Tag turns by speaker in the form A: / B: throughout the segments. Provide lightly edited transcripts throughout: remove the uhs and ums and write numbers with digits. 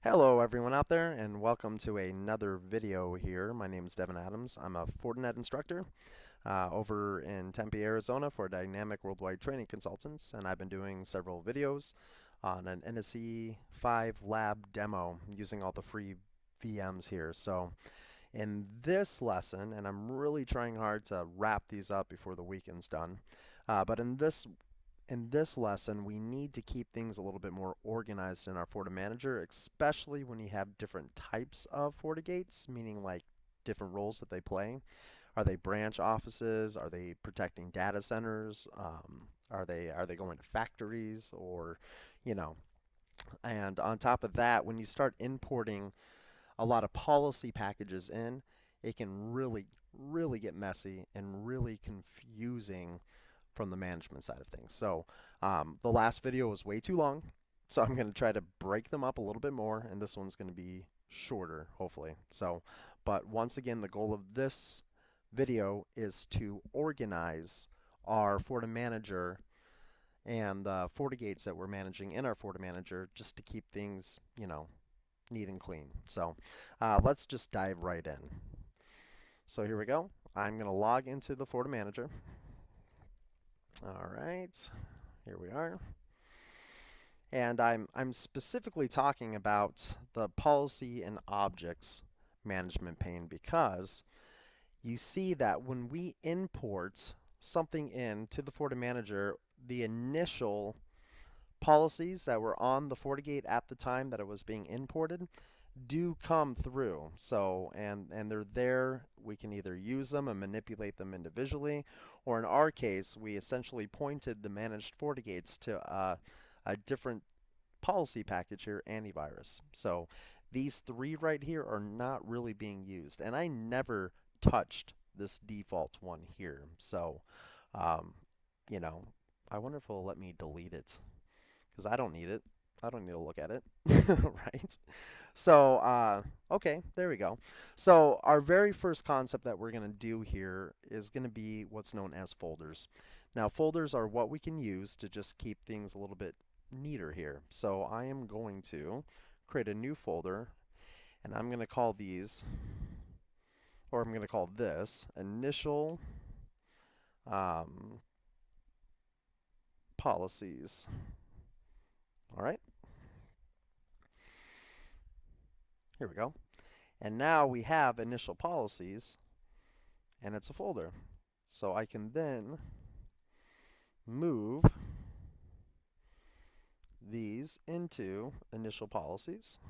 A: Hello everyone out there and welcome to another video here. My name is Devin Adams. I'm a Fortinet instructor over in Tempe, Arizona for Dynamic Worldwide Training Consultants, and I've been doing several videos on an NSE 5 lab demo using all the free VMs here. So in this lesson, and I'm really trying hard to wrap these up before the weekend's done, but in this lesson, we need to keep things a little bit more organized in our FortiManager, especially when you have different types of FortiGates, meaning like different roles that they play. Are they branch offices? Are they protecting data centers? Are they going to factories or, you know? And on top of that, when you start importing a lot of policy packages in, it can really get messy and really confusing from the management side of things. So the last video was way too long, so I'm going to try to break them up a little bit more, and this one's going to be shorter, hopefully. So, but once again, the goal of this video is to organize our FortiManager and the FortiGates that we're managing in our FortiManager just to keep things, neat and clean. So let's just dive right in. So here we go. I'm going to log into the FortiManager. All right, here we are. And I'm specifically talking about the policy and objects management pane because you see that when we import something into the FortiManager, the initial policies that were on the FortiGate at the time that it was being imported do come through. So, and they're there. We can either use them and manipulate them individually, or in our case, we essentially pointed the managed FortiGates to a different policy package here, antivirus. So these three right here are not really being used, and I never touched this default one here. So, um, you know, I wonder if it'll let me delete it because I don't need it. I don't need to look at it, right? So, okay, there we go. So our very first concept that we're going to do here is going to be what's known as folders. Now, folders are what we can use to just keep things a little bit neater here. So I am going to create a new folder, and I'm going to call these, or I'm going to call this initial um, policies. All right, here we go. And now we have initial policies, and it's a folder. So I can then move these into initial policies.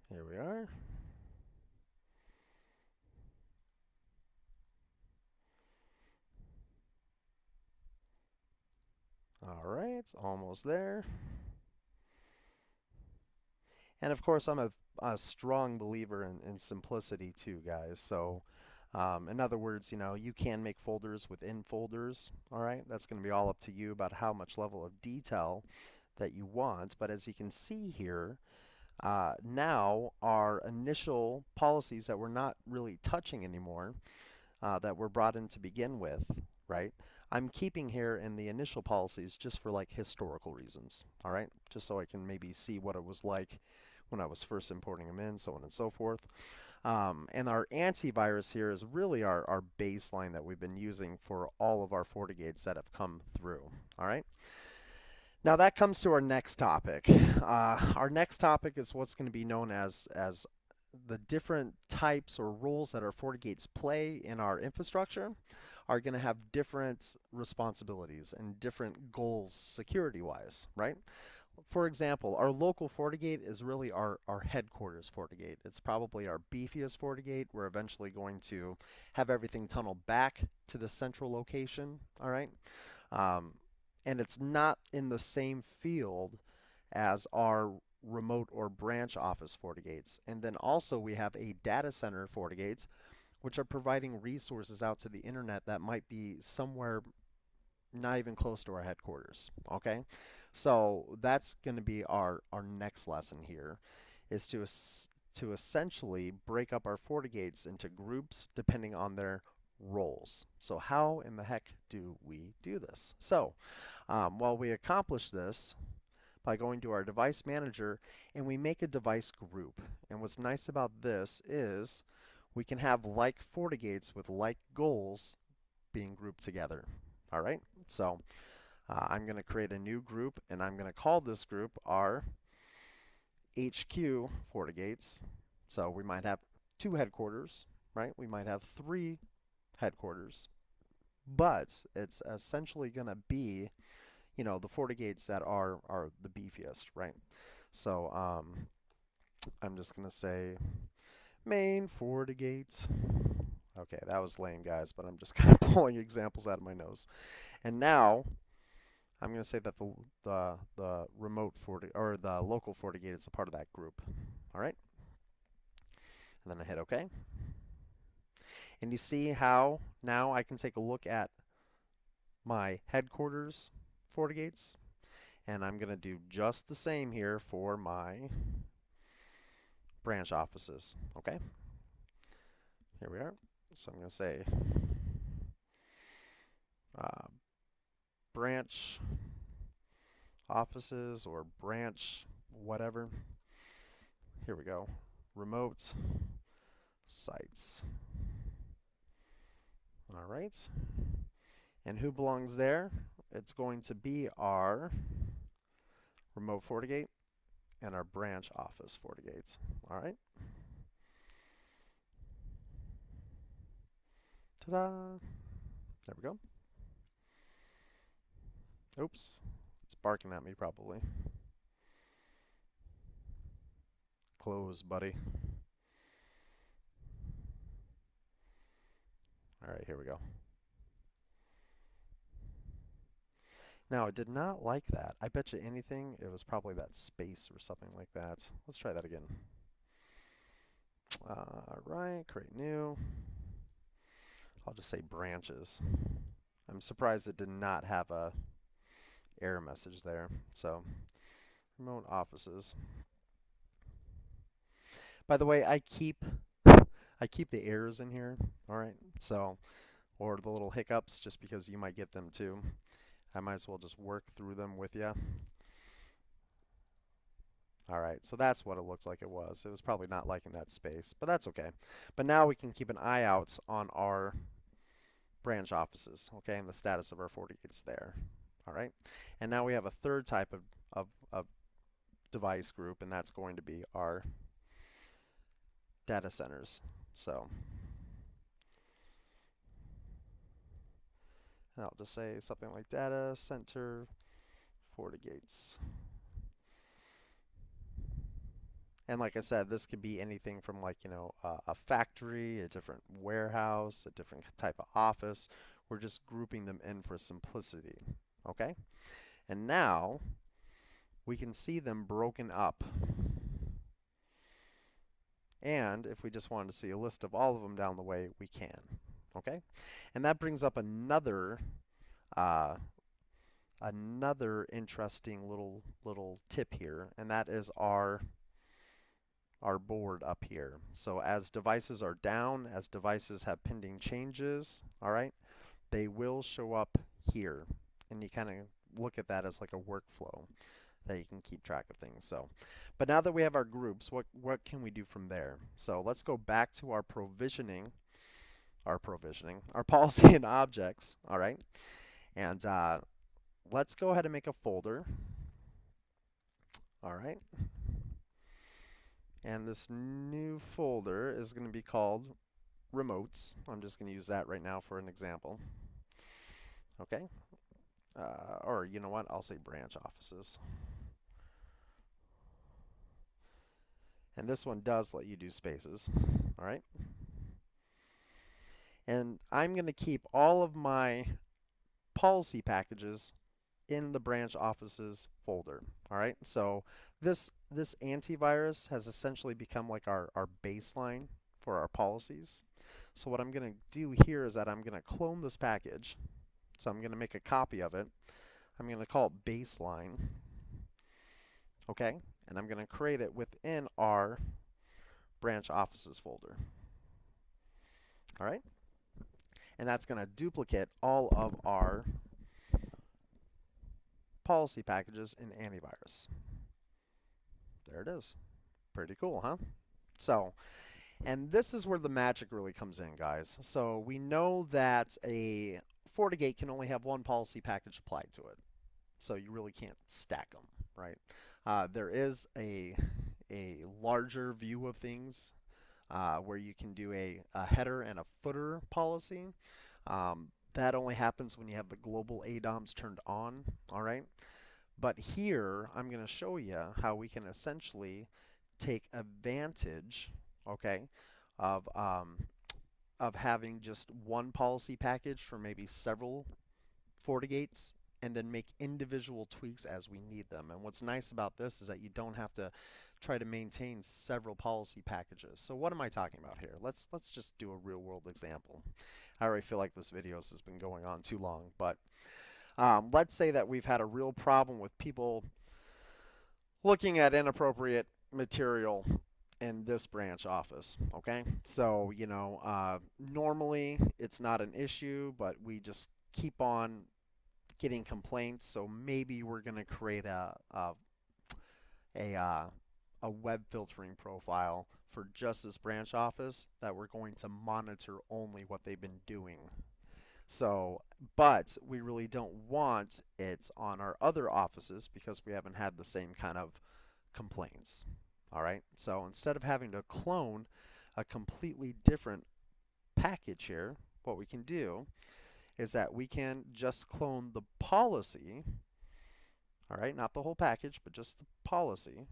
A: Here we are. All right, almost there. And of course, I'm a strong believer in simplicity too, guys. So, in other words, you can make folders within folders. All right, that's going to be all up to you about how much level of detail that you want. But as you can see here, now our initial policies that we're not really touching anymore, that were brought in to begin with, right? I'm keeping here in the initial policies just for like historical reasons, all right? Just so I can maybe see what it was like when I was first importing them in, so on and so forth. And our antivirus here is really our baseline that we've been using for all of our FortiGates that have come through, all right? Now that comes to our next topic. Our next topic is what's going to be known as the different types or roles that our FortiGates play in our infrastructure are going to have different responsibilities and different goals security-wise, right? For example, our local FortiGate is really our headquarters FortiGate. It's probably our beefiest FortiGate. We're eventually going to have everything tunneled back to the central location, all right? Um, and it's not in the same field as our remote or branch office FortiGates. And then also we have a data center FortiGates, which are providing resources out to the internet that might be somewhere not even close to our headquarters. Okay, so that's going to be our next lesson here, is to essentially break up our FortiGates into groups depending on their roles. So how in the heck do we do this? So while we accomplish this by going to our device manager and we make a device group. And what's nice about this is we can have like FortiGates with like goals being grouped together. All right, so I'm going to create a new group and I'm going to call this group our HQ FortiGates. So we might have 2 headquarters, right? We might have 3 headquarters, but it's essentially going to be, you know, the FortiGates that are the beefiest, right? So I'm just going to say main FortiGates. Okay, that was lame, guys, but I'm just kind of pulling examples out of my nose. And now I'm going to say that the remote Forti or the local FortiGate is a part of that group. All right, and then I hit OK. And you see how now I can take a look at my headquarters FortiGates, and I'm going to do just the same here for my branch offices. Okay, here we are. So I'm going to say branch offices or branch whatever. Here we go. Remote sites. All right. And who belongs there? It's going to be our remote FortiGate and our branch office FortiGates. All right. Ta-da! There we go. Oops. It's barking at me probably. Close, buddy. All right, here we go. Now, it did not like that. I bet you anything it was probably that space or something like that. Let's try that again. All right, create new. I'll just say branches. I'm surprised it did not have a error message there. So, remote offices. By the way, I keep the errors in here, all right? So, or the little hiccups just because you might get them too. I might as well just work through them with you. All right, so that's what it looks like it was. It was probably not liking that space, but that's okay. But now we can keep an eye out on our branch offices, okay, and the status of our FortiGates there. All right, and now we have a third type of device group, and that's going to be our data centers. So I'll just say something like data center FortiGates. And like I said, this could be anything from like, you know, a factory, a different warehouse, a different type of office. We're just grouping them in for simplicity, okay? And now we can see them broken up. And if we just wanted to see a list of all of them down the way, we can, okay? And that brings up another interesting little tip here, and that is our board up here. So as devices are down, as devices have pending changes, all right, they will show up here. And you kind of look at that as like a workflow that you can keep track of things. So, but now that we have our groups, what can we do from there? So let's go back to our provisioning, our policy and objects, all right? And let's go ahead and make a folder, all right? And this new folder is going to be called remotes. I'm just going to use that right now for an example. Okay. Or you know what? I'll say branch offices. And this one does let you do spaces. All right. And I'm going to keep all of my policy packages in the branch offices folder. All right. So this antivirus has essentially become like our baseline for our policies. So what I'm going to do here is that I'm going to clone this package. So I'm going to make a copy of it. I'm going to call it baseline. Okay. And I'm going to create it within our branch offices folder. All right. And that's going to duplicate all of our policy packages in antivirus. There it is. Pretty cool, huh? So, and this is where the magic really comes in, guys. So we know that a FortiGate can only have one policy package applied to it. So you really can't stack them, right? There is a larger view of things where you can do a header and a footer policy. That only happens when you have the global ADOMs turned on, all right? But here, I'm going to show you how we can essentially take advantage, okay, of, um, of having just one policy package for maybe several FortiGates and then make individual tweaks as we need them. And what's nice about this is that you don't have to try to maintain several policy packages. So what am I talking about here? Let's just do a real world example. I already feel like this video has been going on too long, but let's say that we've had a real problem with people looking at inappropriate material in this branch office. Okay, so normally it's not an issue, but we just keep on getting complaints. So maybe we're going to create a web filtering profile for just this branch office that we're going to monitor only what they've been doing. So, but we really don't want it on our other offices because we haven't had the same kind of complaints. All right, so instead of having to clone a completely different package here, what we can do is that we can just clone the policy, all right, not the whole package, but just the policy,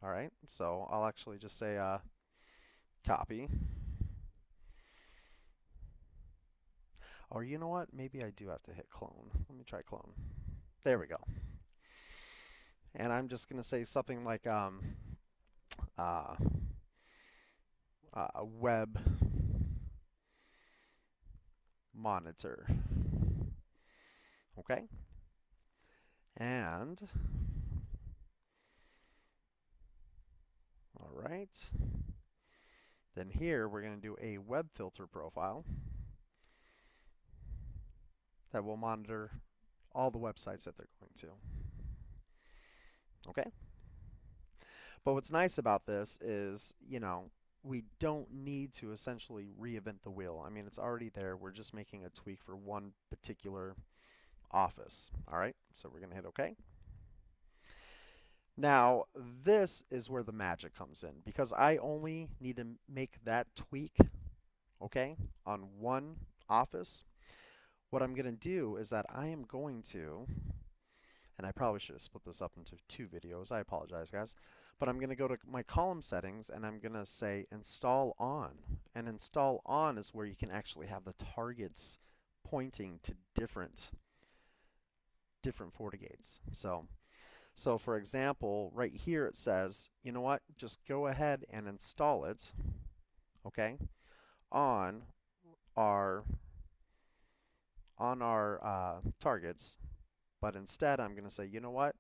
A: all right? So I'll actually just say copy. Or you know what? Maybe I do have to hit clone. Let me try clone. There we go. And I'm just going to say something like a web monitor. Okay? And all right. Then here we're going to do a web filter profile that will monitor all the websites that they're going to. Okay? But what's nice about this is, we don't need to essentially reinvent the wheel. I mean, it's already there. We're just making a tweak for one particular office. All right? So we're going to hit OK. Now, this is where the magic comes in because I only need to make that tweak, okay, on one office. What I'm going to do is that I am going to, and I probably should have split this up into two videos. I apologize, guys. But I'm going to go to my column settings and I'm going to say install on. And install on is where you can actually have the targets pointing to different FortiGates. So for example, right here it says, you know what, just go ahead and install it, okay, on our targets. But instead I'm going to say, you know what,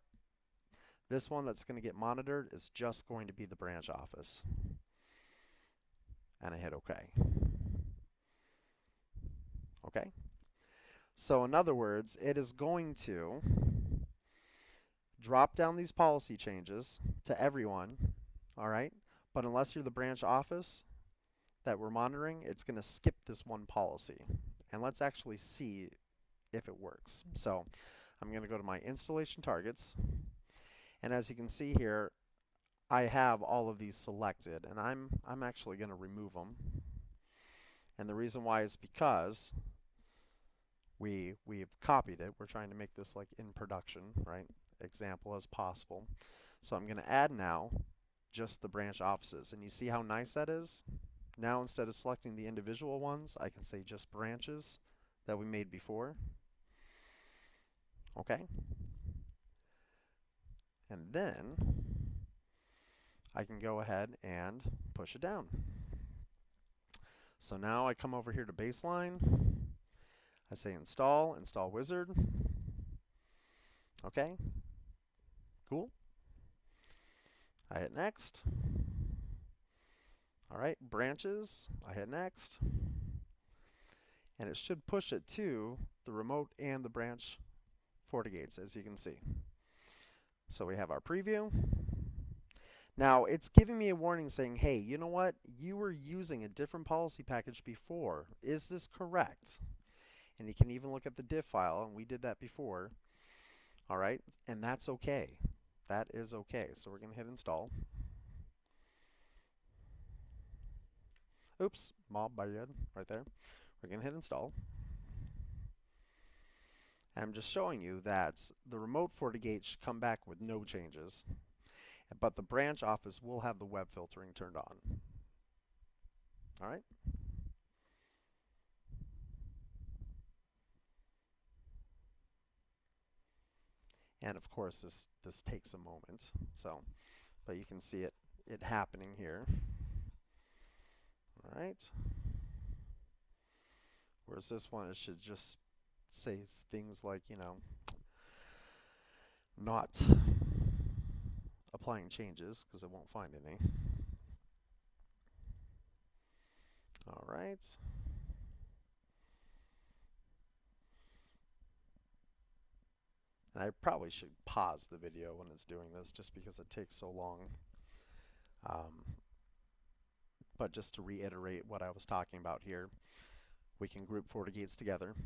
A: this one that's going to get monitored is just going to be the branch office. And I hit OK. Okay. So in other words, it is going to drop down these policy changes to everyone, all right? But unless you're the branch office that we're monitoring, it's going to skip this one policy. And let's actually see if it works. So I'm going to go to my installation targets. And as you can see here, I have all of these selected. And I'm actually going to remove them. And the reason why is because we've copied it. We're trying to make this like in production, right? Example as possible. So I'm going to add now just the branch offices. And you see how nice that is? Now instead of selecting the individual ones, I can say just branches that we made before. Okay. And then I can go ahead and push it down. So now I come over here to baseline. I say install wizard. Okay. Cool. I hit next. All right, branches. I hit next. And it should push it to the remote and the branch FortiGates, as you can see. So we have our preview. Now it's giving me a warning saying, hey, you know what? You were using a different policy package before. Is this correct? And you can even look at the diff file, and we did that before. All right, and that's okay. That is okay. So we're going to hit install. Oops, mob by yet right there. We're going to hit install. I'm just showing you that the remote FortiGate should come back with no changes, but the branch office will have the web filtering turned on. All right. And of course, this takes a moment. So, but you can see it happening here. All right. Whereas this one, it should just say things like, you know, not applying changes because it won't find any. All right. And I probably should pause the video when it's doing this just because it takes so long. But just to reiterate what I was talking about here, we can group FortiGates together,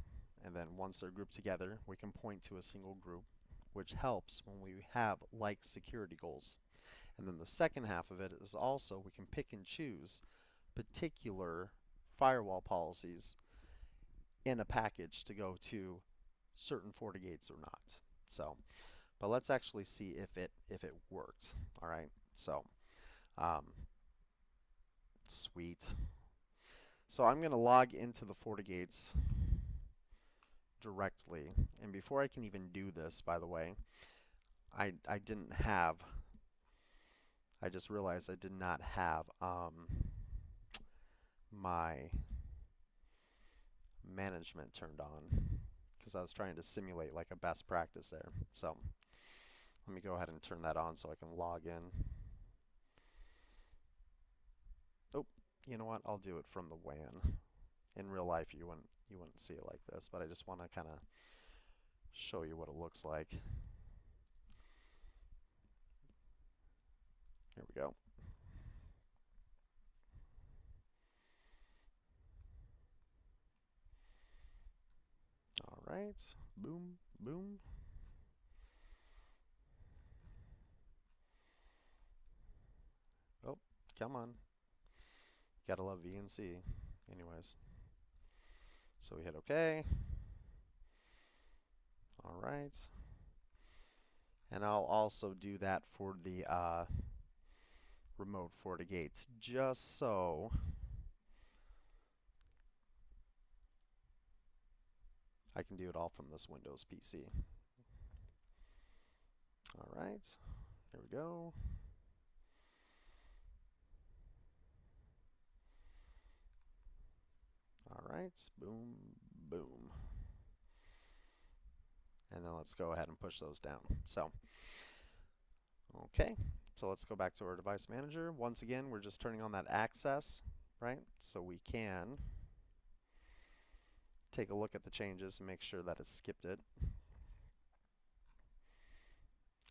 A: and then once they're grouped together, we can point to a single group, which helps when we have like security goals. And then the second half of it is also we can pick and choose particular firewall policies in a package to go to certain FortiGates or not. So, but let's actually see if it worked. All right. So, sweet. So I'm going to log into the FortiGates directly, and before I can even do this, by the way, I didn't have. I just realized I did not have my management turned on because I was trying to simulate like a best practice there. So let me go ahead and turn that on so I can log in. Oh, you know what? I'll do it from the WAN. In real life, you wouldn't see it like this, but I just want to kind of show you what it looks like. Here we go. All right. Boom, boom. Oh, come on. Gotta love VNC. Anyways. So we hit OK. All right. And I'll also do that for the remote FortiGates, just so I can do it all from this Windows PC. All right, here we go. All right, boom, boom. And then let's go ahead and push those down. So, okay, so let's go back to our device manager. Once again, we're just turning on that access, right? So we can take a look at the changes and make sure that it skipped it.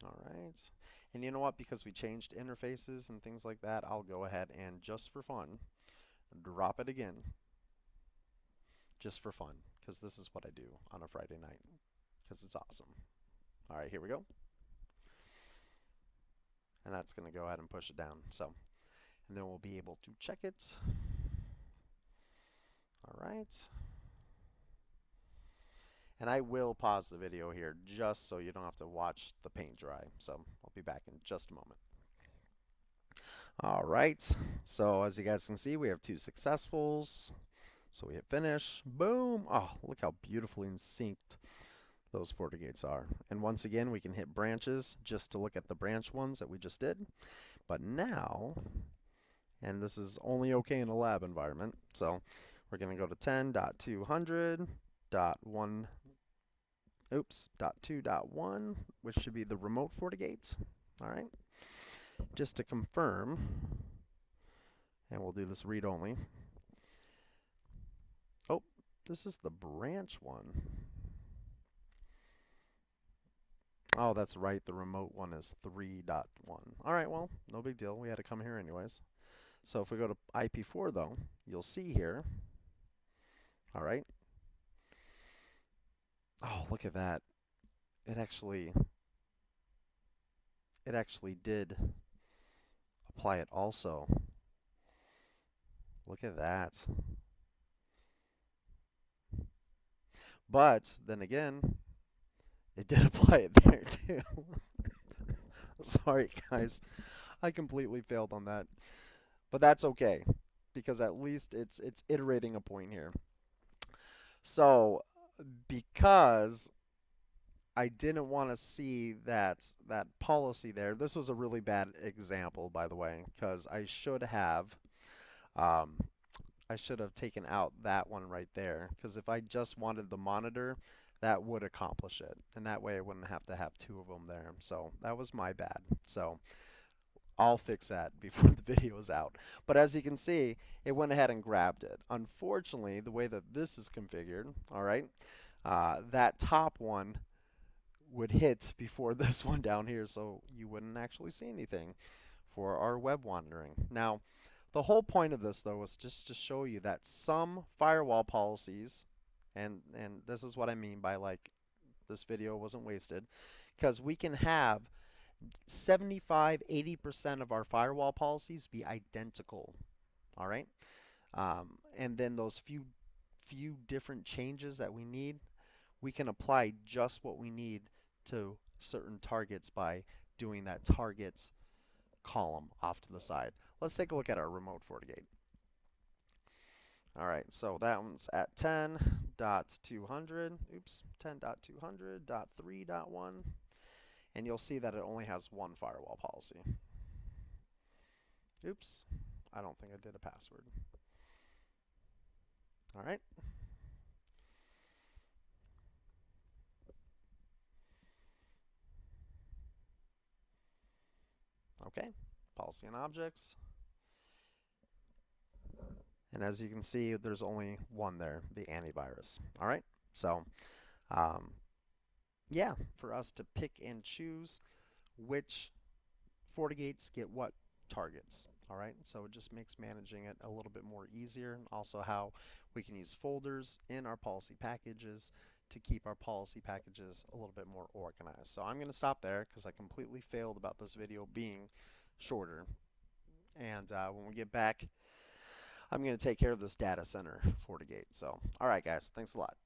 A: All right. And you know what? Because we changed interfaces and things like that, I'll go ahead and just for fun, drop it again. Just for fun, because this is what I do on a Friday night, because it's awesome. All right, here we go. And that's going to go ahead and push it down. So, and then we'll be able to check it. All right. And I will pause the video here just so you don't have to watch the paint dry. So I'll be back in just a moment. All right. So as you guys can see, we have 2 successfuls. So we hit finish. Boom. Oh, look how beautifully synced those FortiGates are. And once again, we can hit branches just to look at the branch ones that we just did. But now, and this is only okay in a lab environment, so we're going to go to 10.200.1. Oops, .2.1, which should be the remote FortiGates. All right. Just to confirm, and we'll do this read only. Oh, this is the branch one. Oh, that's right. The remote one is 3.1. All right, well, no big deal. We had to come here anyways. So if we go to IP4 though, you'll see here. All right. Oh, look at that. It actually did apply it also. Look at that. But then again, it did apply it there too. Sorry, guys. I completely failed on that. But that's okay because at least it's iterating a point here. So, because I didn't want to see that policy there. This was a really bad example, by the way, because um, I should have taken out that one right there. Because if I just wanted the monitor, that would accomplish it, and that way I wouldn't have to have two of them there. So that was my bad. So I'll fix that before the video is out. But as you can see, it went ahead and grabbed it. Unfortunately, the way that this is configured, all right, that top one would hit before this one down here, so you wouldn't actually see anything for our web wandering. Now, the whole point of this, though, is just to show you that some firewall policies, and this is what I mean by like this video wasn't wasted, because we can have 75–80% of our firewall policies be identical. All right, and then those few different changes that we need, we can apply just what we need to certain targets by doing that targets column off to the side. Let's take a look at our remote FortiGate. All right, so that one's at 10.200, oops, 10.200.3.1, and you'll see that it only has one firewall policy. Oops, I don't think I did a password. All right. Okay, policy and objects. And as you can see, there's only one there, the antivirus. All right, so yeah, for us to pick and choose which FortiGates get what targets. All right, so it just makes managing it a little bit more easier, and also how we can use folders in our policy packages to keep our policy packages a little bit more organized. So I'm going to stop there because I completely failed about this video being shorter. And when we get back, I'm going to take care of this data center FortiGate. So, all right, guys, thanks a lot.